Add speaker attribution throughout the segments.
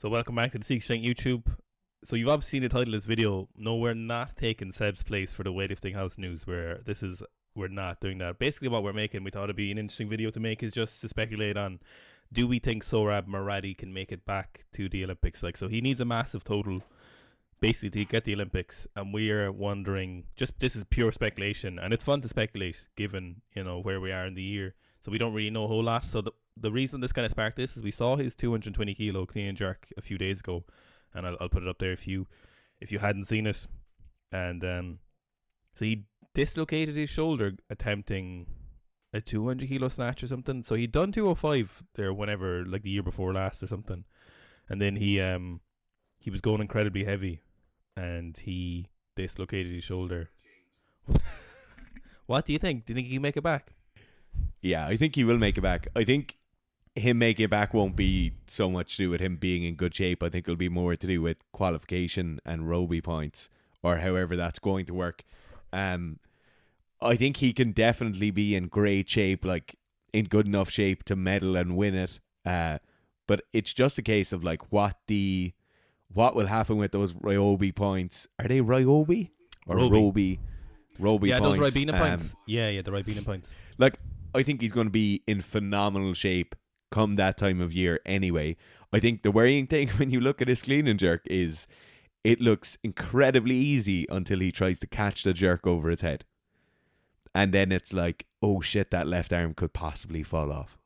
Speaker 1: So welcome back to the Seek Shank YouTube. So you've obviously seen the title of this video. No, we're not taking Seb's place for the weightlifting house news. We're not doing that. Basically what we're making, we thought it'd be an interesting video to make, is just to speculate on, do we think Sohrab Moradi can make it back to the Olympics? So he needs a massive total basically to get the Olympics, and we're wondering, this is pure speculation, and it's fun to speculate given, where we are in the year. So we don't really know a whole lot. So the reason this kind of sparked this is we saw his 220 kilo clean and jerk a few days ago, and I'll put it up there if you hadn't seen it. And so he dislocated his shoulder attempting a 200 kilo snatch or something. So he'd done 205 there whenever, like the year before last or something, and then he was going incredibly heavy, and he dislocated his shoulder. What do you think? Do you think he can make it back?
Speaker 2: Yeah, I think he will make it back. I think him making it back won't be so much to do with him being in good shape. I think it'll be more to do with qualification and Roby points, or however that's going to work. I think he can definitely be in great shape, like in good enough shape to medal and win it. But it's just a case of like what will happen with those Ryobi points. Are they Ryobi or Roby? Roby
Speaker 1: yeah,
Speaker 2: points.
Speaker 1: Those Ribena points. Yeah, the Ribena points.
Speaker 2: Like, I think he's going to be in phenomenal shape come that time of year anyway. I think the worrying thing when you look at his clean and jerk is it looks incredibly easy until he tries to catch the jerk over his head. And then it's like, oh shit, that left arm could possibly fall off.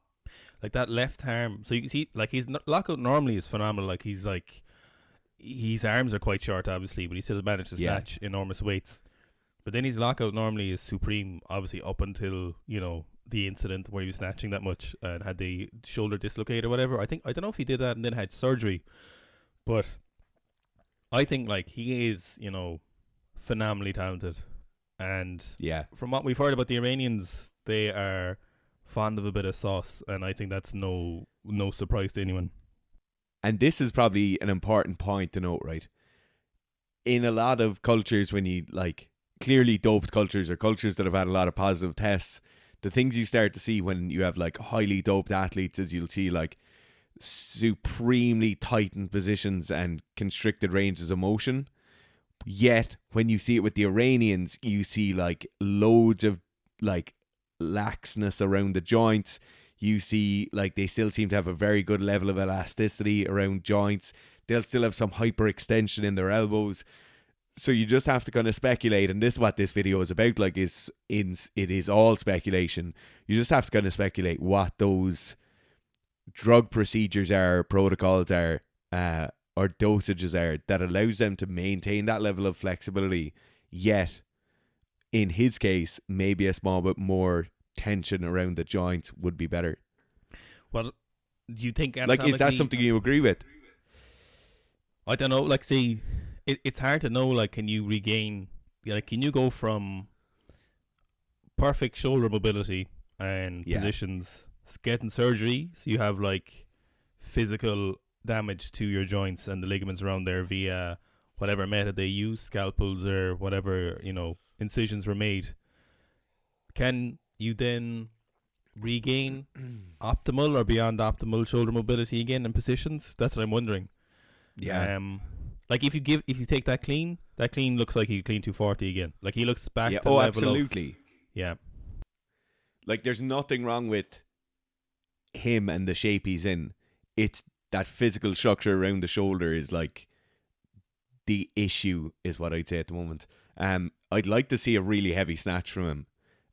Speaker 1: Like that left arm. So you can see, like, his lockout normally is phenomenal. Like, his arms are quite short, obviously, but he still managed to snatch enormous weights. But then his lockout normally is supreme, obviously, up until, the incident where he was snatching that much and had the shoulder dislocate or whatever. I don't know if he did that and then had surgery, but I think, like, he is, phenomenally talented. And from what we've heard about the Iranians, they are fond of a bit of sauce, and I think that's no surprise to anyone.
Speaker 2: And this is probably an important point to note, right? In a lot of cultures, when you, like, clearly doped cultures or cultures that have had a lot of positive tests, the things you start to see when you have like highly doped athletes is you'll see like supremely tightened positions and constricted ranges of motion. Yet when you see it with the Iranians, you see like loads of like laxness around the joints. You see like they still seem to have a very good level of elasticity around joints. They'll still have some hyperextension in their elbows. So you just have to kind of speculate, and this is what this video is about. Like, it is all speculation. You just have to kind of speculate what those drug procedures are, protocols are, or dosages are that allows them to maintain that level of flexibility. Yet, in his case, maybe a small bit more tension around the joints would be better.
Speaker 1: Well, do you think,
Speaker 2: like, is that something you agree with?
Speaker 1: I don't know. Like, see, it's hard to know. Like, can you regain? Like, can you go from perfect shoulder mobility and positions, getting surgery, so you have like physical damage to your joints and the ligaments around there via whatever method they use, scalpels or whatever, incisions were made? Can you then regain optimal or beyond optimal shoulder mobility again in positions? That's what I'm wondering.
Speaker 2: Yeah.
Speaker 1: Like if you take that clean looks like he clean 240 again. Like he looks back to the
Speaker 2: level
Speaker 1: absolutely.
Speaker 2: Like there's nothing wrong with him and the shape he's in. It's that physical structure around the shoulder is like the issue, is what I'd say at the moment. I'd like to see a really heavy snatch from him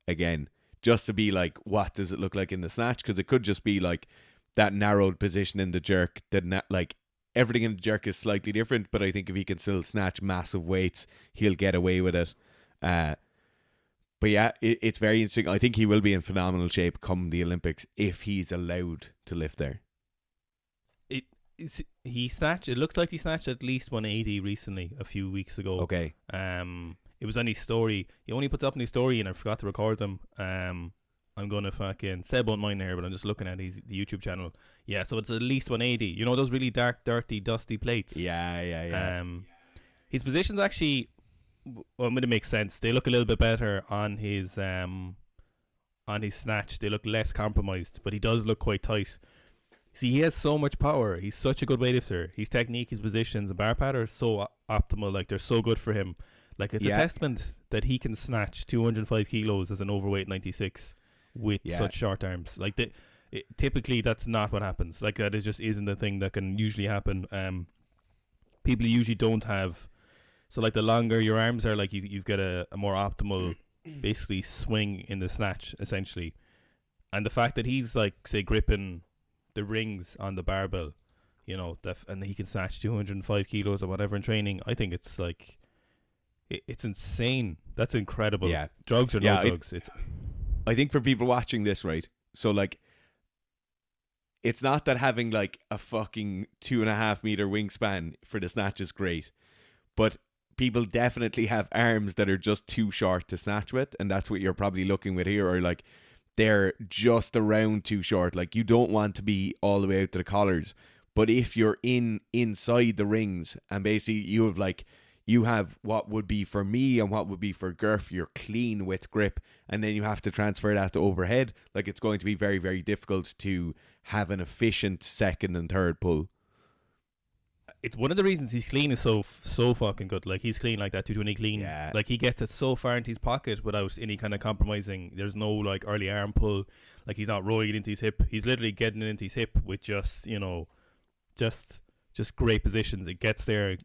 Speaker 2: again, just to be like, what does it look like in the snatch? Because it could just be like that narrowed position in the jerk, like everything in the jerk is slightly different, but I think if he can still snatch massive weights, he'll get away with it. But yeah, it's very interesting. I think he will be in phenomenal shape come the Olympics if he's allowed to lift there.
Speaker 1: It looks like he snatched at least 180 recently, a few weeks ago.
Speaker 2: Okay.
Speaker 1: It was on his story. He only puts up on his story, and I forgot to record them. I'm gonna fucking Seb won't mind here, but I'm just looking at the YouTube channel. Yeah, so it's at least 180. You know those really dark, dirty, dusty plates.
Speaker 2: Yeah.
Speaker 1: His positions actually, well, it makes sense. They look a little bit better on his snatch. They look less compromised, but he does look quite tight. See, he has so much power. He's such a good weightlifter. His technique, his positions, and bar pattern are so optimal. Like, they're so good for him. Like, it's a
Speaker 2: Yeah,
Speaker 1: testament that he can snatch 205 kilos as an overweight 96 with
Speaker 2: yeah,
Speaker 1: such short arms. Like, typically that's not what happens. Like, that is just isn't a thing that can usually happen. People usually don't have. So, like, the longer your arms are, like, you've got a more optimal, basically, swing in the snatch, essentially. And the fact that he's, like, say, gripping the rings on the barbell, you know, and he can snatch 205 kilos or whatever in training, I think it's, like, it's insane. That's incredible.
Speaker 2: yeah,
Speaker 1: Drugs or
Speaker 2: yeah.
Speaker 1: no drugs.
Speaker 2: I think for people watching this, right? So like, it's not that having like a fucking 2.5 meter wingspan for the snatch is great, but people definitely have arms that are just too short to snatch with, and that's what you're probably looking with here, or like they're just around too short. Like, you don't want to be all the way out to the collars, but if you're inside the rings and basically you have what would be for me and what would be for Gurf, you're clean with grip, and then you have to transfer that to overhead. Like, it's going to be very, very difficult to have an efficient second and third pull.
Speaker 1: It's one of the reasons he's clean is so fucking good. Like, he's clean like that 220 clean.
Speaker 2: Yeah.
Speaker 1: Like, he gets it so far into his pocket without any kind of compromising. There's no like early arm pull. Like, he's not rolling it into his hip. He's literally getting it into his hip with just, you know, just great positions. It gets there.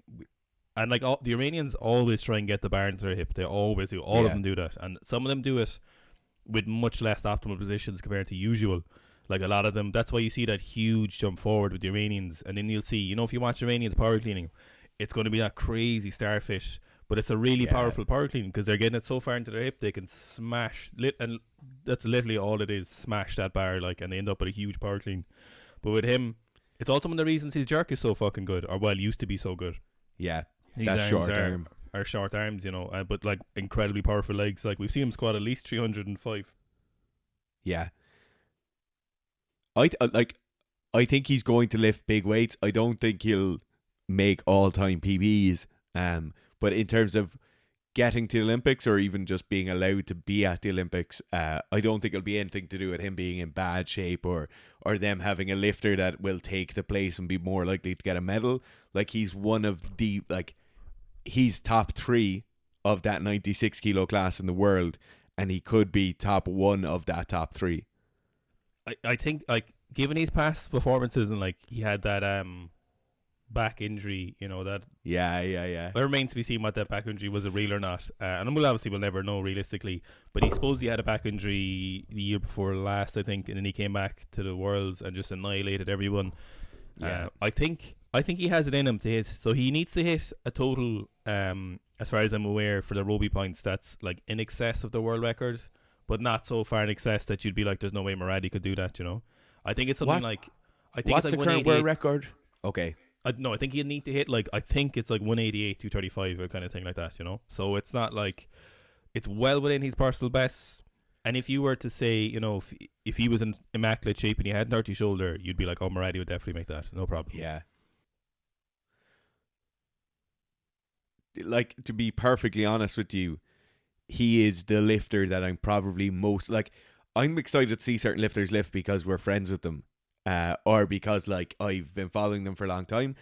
Speaker 1: And like, the Iranians always try and get the bar into their hip. They always do. All of them do that. And some of them do it with much less optimal positions compared to usual. Like, a lot of them, that's why you see that huge jump forward with the Iranians. And then you'll see, you know, if you watch Iranians power cleaning, it's going to be that crazy starfish. But it's a really powerful power clean because they're getting it so far into their hip, they can smash, and that's literally all it is, smash that bar, like, and they end up with a huge power clean. But with him, it's also one of the reasons his jerk is so fucking good, or well, used to be so good.
Speaker 2: Yeah.
Speaker 1: His
Speaker 2: That
Speaker 1: arms
Speaker 2: short arm.
Speaker 1: are short arms, you know, but like incredibly powerful legs. Like, we've seen him squat at least 305.
Speaker 2: Yeah. I think he's going to lift big weights. I don't think he'll make all-time PBs. But in terms of getting to the Olympics or even just being allowed to be at the Olympics, I don't think it'll be anything to do with him being in bad shape or them having a lifter that will take the place and be more likely to get a medal. Like, he's one of the, like, he's top 3 of that 96 kilo class in the world, and he could be top 1 of that top 3.
Speaker 1: I think, like, given his past performances and like he had that back injury, you know, that
Speaker 2: Yeah.
Speaker 1: it remains to be seen what that back injury was, a real or not. And we'll never know realistically. But he supposed he had a back injury the year before last, I think, and then he came back to the Worlds and just annihilated everyone.
Speaker 2: Yeah.
Speaker 1: I think he has it in him to hit. So he needs to hit a total, as far as I'm aware, for the Roby points that's like in excess of the world record, but not so far in excess that you'd be like, there's no way Moradi could do that, you know? I think it's something like, I think
Speaker 2: What's
Speaker 1: it's like
Speaker 2: the current world
Speaker 1: 188.
Speaker 2: record? Okay.
Speaker 1: No, I think he'd need to hit like, I think it's like 188, 235 or kind of thing like that, you know? So it's not like, it's well within his personal best. And if you were to say, you know, if he was in immaculate shape and he had an dirty shoulder, you'd be like, oh, Moradi would definitely make that, no problem.
Speaker 2: Yeah. Like, to be perfectly honest with you, he is the lifter that I'm probably most, like, I'm excited to see certain lifters lift because we're friends with them, or because, like, I've been following them for a long time.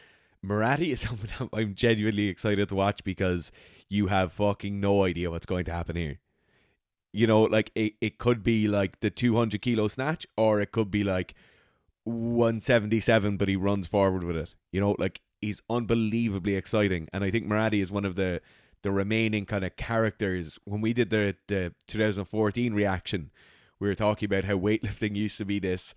Speaker 2: Moradi is someone that I'm genuinely excited to watch because you have fucking no idea what's going to happen here. You know, like, it could be like the 200 kilo snatch, or it could be like 177, but he runs forward with it. You know, like, he's unbelievably exciting. And I think Moradi is one of the remaining kind of characters. When we did the 2014 reaction, we were talking about how weightlifting used to be this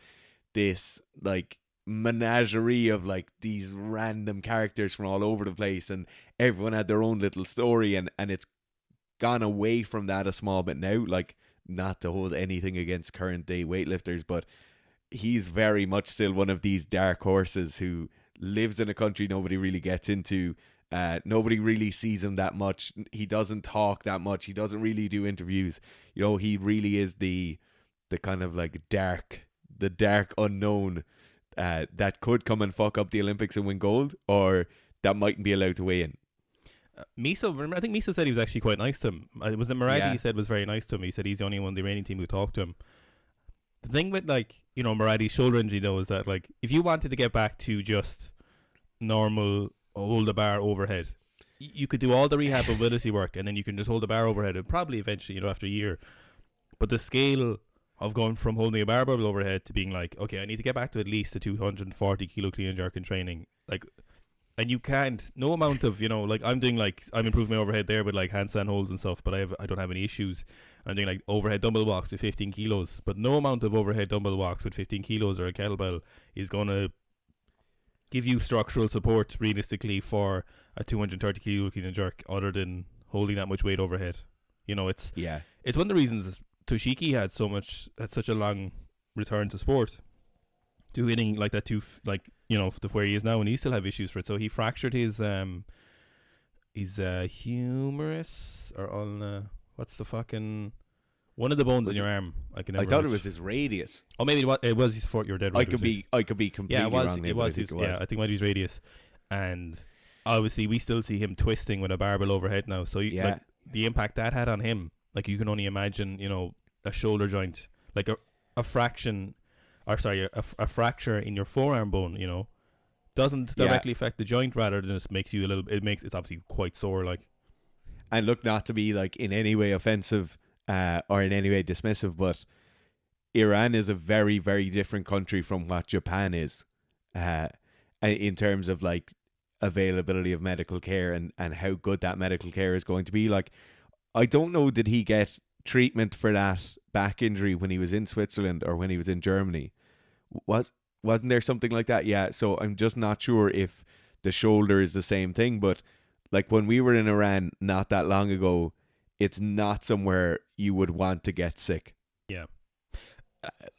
Speaker 2: like menagerie of like these random characters from all over the place, and everyone had their own little story, and it's gone away from that a small bit now. Like, not to hold anything against current day weightlifters, but he's very much still one of these dark horses who lives in a country nobody really gets into. Nobody really sees him that much. He doesn't talk that much. He doesn't really do interviews. You know, he really is the kind of like the dark unknown that could come and fuck up the Olympics and win gold, or that mightn't be allowed to weigh in.
Speaker 1: Miso, remember, I think Miso said he was actually quite nice to him. Was it Moradi
Speaker 2: Yeah.
Speaker 1: he said was very nice to him? He said he's the only one in the Iranian team who talked to him. the thing with like Moradi's shoulder injury though is that like if you wanted to get back to just normal hold the bar overhead, you could do all the rehab mobility work and then you can just hold the bar overhead and probably eventually after a year. But the scale of going from holding a barbell overhead to being like, okay, I need to get back to at least a 240 kilo clean and jerk in training, like, and you can't, no amount of like I'm improving my overhead there with like handstand holds and stuff, but I don't have any issues. I'm doing like overhead dumbbell walks with 15 kilos, but no amount of overhead dumbbell walks with 15 kilos or a kettlebell is going to give you structural support realistically for a 230 kilo clean and jerk other than holding that much weight overhead. It's one of the reasons Toshiki had such a long return to sport, to hitting like that to where he is now, and he still have issues for it. So he fractured his humerus or ulna. What's the fucking one of the bones in your arm? I
Speaker 2: thought it was his radius.
Speaker 1: Oh, maybe it was his foot. You're dead right.
Speaker 2: I could be completely wrong.
Speaker 1: It was his. Yeah, I think it might be his radius, and obviously we still see him twisting with a barbell overhead now. So like, the impact that had on him. Like you can only imagine, a shoulder joint, like a fraction, or sorry, a fracture in your forearm bone, doesn't directly affect the joint, rather than just makes you it's obviously quite sore, like.
Speaker 2: And look, not to be like in any way offensive, or in any way dismissive, but Iran is a very, very different country from what Japan is, in terms of like availability of medical care and how good that medical care is going to be. Like, I don't know, did he get treatment for that back injury when he was in Switzerland or when he was in Germany? Wasn't there something like that? Yeah, so I'm just not sure if the shoulder is the same thing, but like when we were in Iran not that long ago, it's not somewhere you would want to get sick.
Speaker 1: Yeah.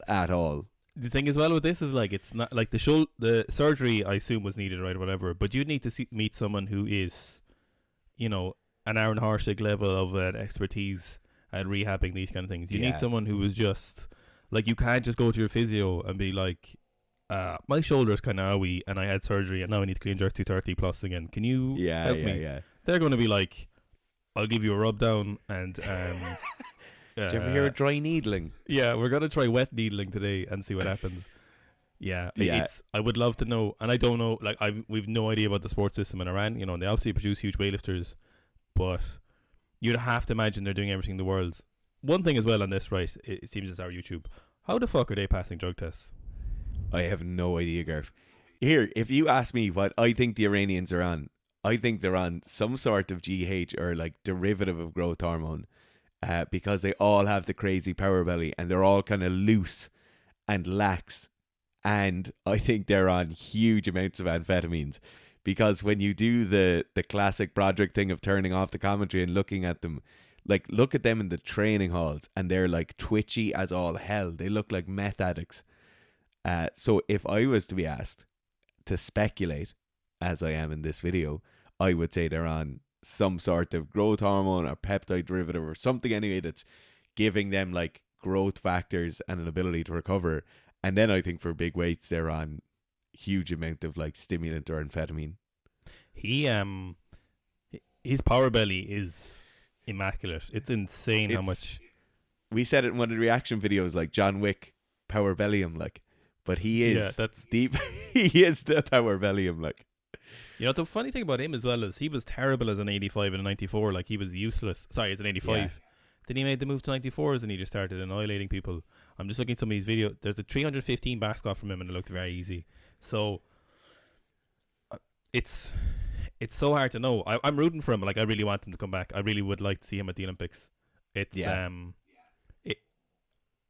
Speaker 2: At all.
Speaker 1: The thing as well with this is like, it's not like the surgery I assume was needed, right, or whatever, but you'd need to meet someone who is, an Aaron Harshig level of expertise at rehabbing these kind of things. You need someone who is just like, you can't just go to your physio and be like, my shoulder's kind of owie and I had surgery and now I need to clean jerk 230 plus again. Can you help me? Yeah. They're going to be like, I'll give you a rub down and
Speaker 2: did you ever hear of dry needling?
Speaker 1: Yeah, we're going to try wet needling today and see what happens. I would love to know, and I don't know, like we've no idea about the sports system in Iran. They obviously produce huge weightlifters, but you'd have to imagine they're doing everything in the world. One thing as well on this, right, it seems it's our YouTube. How the fuck are they passing drug tests?
Speaker 2: I have no idea, Garth. Here, if you ask me what I think the Iranians are on, I think they're on some sort of GH or like derivative of growth hormone, because they all have the crazy power belly and they're all kind of loose and lax. And I think they're on huge amounts of amphetamines. Because when you do the classic Broderick thing of turning off the commentary and looking at them, like look at them in the training halls and they're like twitchy as all hell. They look like meth addicts. So if I was to be asked to speculate, as I am in this video, I would say they're on some sort of growth hormone or peptide derivative or something anyway that's giving them like growth factors and an ability to recover. And then I think for big weights, they're on huge amount of like stimulant or amphetamine.
Speaker 1: His power belly is immaculate. It's insane how much.
Speaker 2: We said it in one of the reaction videos, like John Wick power bellium, like, but he is that's deep. He is the power bellium, like.
Speaker 1: The funny thing about him as well is he was terrible as an 85 and a 94. Like, he was useless. Sorry, as an 85. Yeah. Then he made the move to 94s and he just started annihilating people. I'm just looking at some of these videos. There's a 315 back squat from him and it looked very easy. So it's so hard to know. I'm rooting for him. Like, I really want him to come back. I really would like to see him at the Olympics.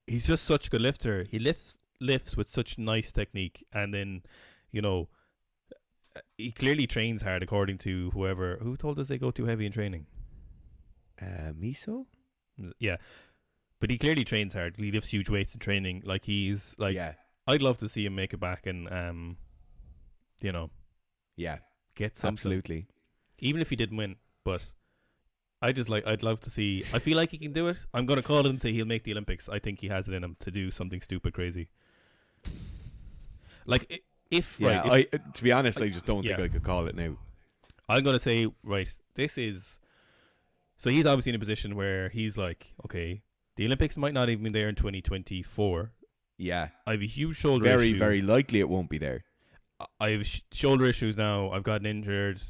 Speaker 1: He's just such a good lifter. He lifts with such nice technique, and then he clearly trains hard according to who told us they go too heavy in training.
Speaker 2: Miso?
Speaker 1: Yeah. But he clearly trains hard. He lifts huge weights in training. Like, he's like, I'd love to see him make it back and get something.
Speaker 2: Absolutely.
Speaker 1: Even if he didn't win, but I'd love to see. I feel like he can do it. I'm going to call it and say he'll make the Olympics. I think he has it in him to do something stupid crazy. Like, to be honest, I just don't think I could call it now.
Speaker 2: I'm
Speaker 1: going to say, right, this is... So he's obviously in a position where he's like, okay, the Olympics might not even be there in 2024.
Speaker 2: Yeah.
Speaker 1: I have a huge shoulder
Speaker 2: Very,
Speaker 1: issue.
Speaker 2: very likely it won't be there.
Speaker 1: I have shoulder issues now. I've gotten injured.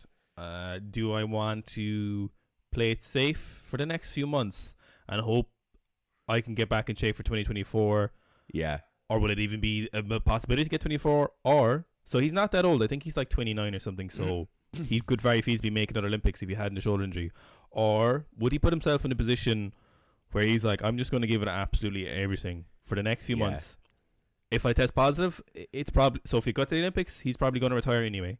Speaker 1: Do I want to play it safe for the next few months and hope I can get back in shape for 2024?
Speaker 2: Yeah.
Speaker 1: Or will it even be a possibility to get 24? Or, so he's not that old. I think he's like 29 or something. So he could very easily make another Olympics if he hadn't a shoulder injury. Or would he put himself in a position where he's like, I'm just going to give it absolutely everything for the next few months. If I test positive, it's probably, so if he got to the Olympics, he's probably going to retire anyway.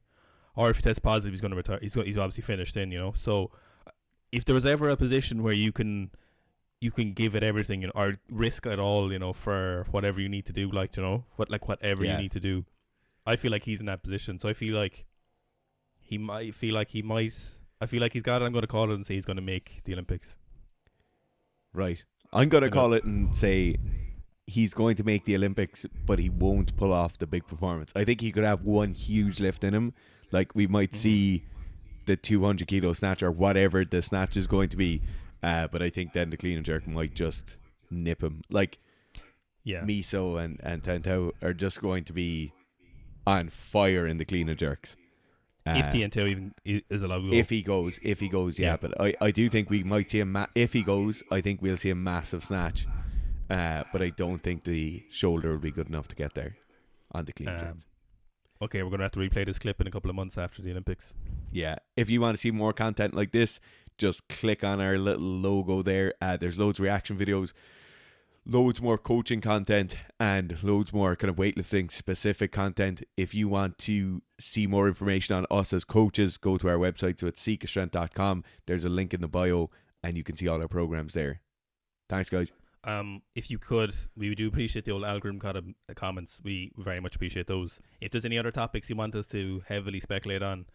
Speaker 1: Or if he tests positive, he's going to retire. He's obviously finished then, you know. So if there was ever a position where you can give it everything, you know, or risk it all, you know, for whatever you need to do, like, you know, whatever you need to do. I feel like he's in that position. So I feel like he might I feel like he's got it. I'm going to call it and say he's going to make the Olympics.
Speaker 2: Right. I'm going to call it and say he's going to make the Olympics, but he won't pull off the big performance. I think he could have one huge lift in him. Like, we might see the 200 kilo snatch or whatever the snatch is going to be. But I think then the clean and jerk might just nip him. Like, Miso and Tentao are just going to be on fire in the clean and jerks.
Speaker 1: If Tentao even is allowed to go.
Speaker 2: If he goes, yeah. But I do think we might see him. If he goes, I think we'll see a massive snatch. But I don't think the shoulder will be good enough to get there on the clean and jerks.
Speaker 1: Okay, we're going to have to replay this clip in a couple of months after the Olympics.
Speaker 2: Yeah. If you want to see more content like this, just click on our little logo there. There's loads of reaction videos, loads more coaching content, and loads more kind of weightlifting specific content. If you want to see more information on us as coaches, go to our website. So it's seekastrength.com. There's a link in the bio and you can see all our programs there. Thanks, guys.
Speaker 1: If you could, we do appreciate the old algorithm comments. We very much appreciate those. If there's any other topics you want us to heavily speculate on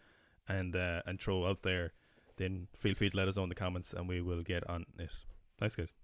Speaker 1: and throw out there, then feel free to let us know in the comments and we will get on it. Thanks, guys.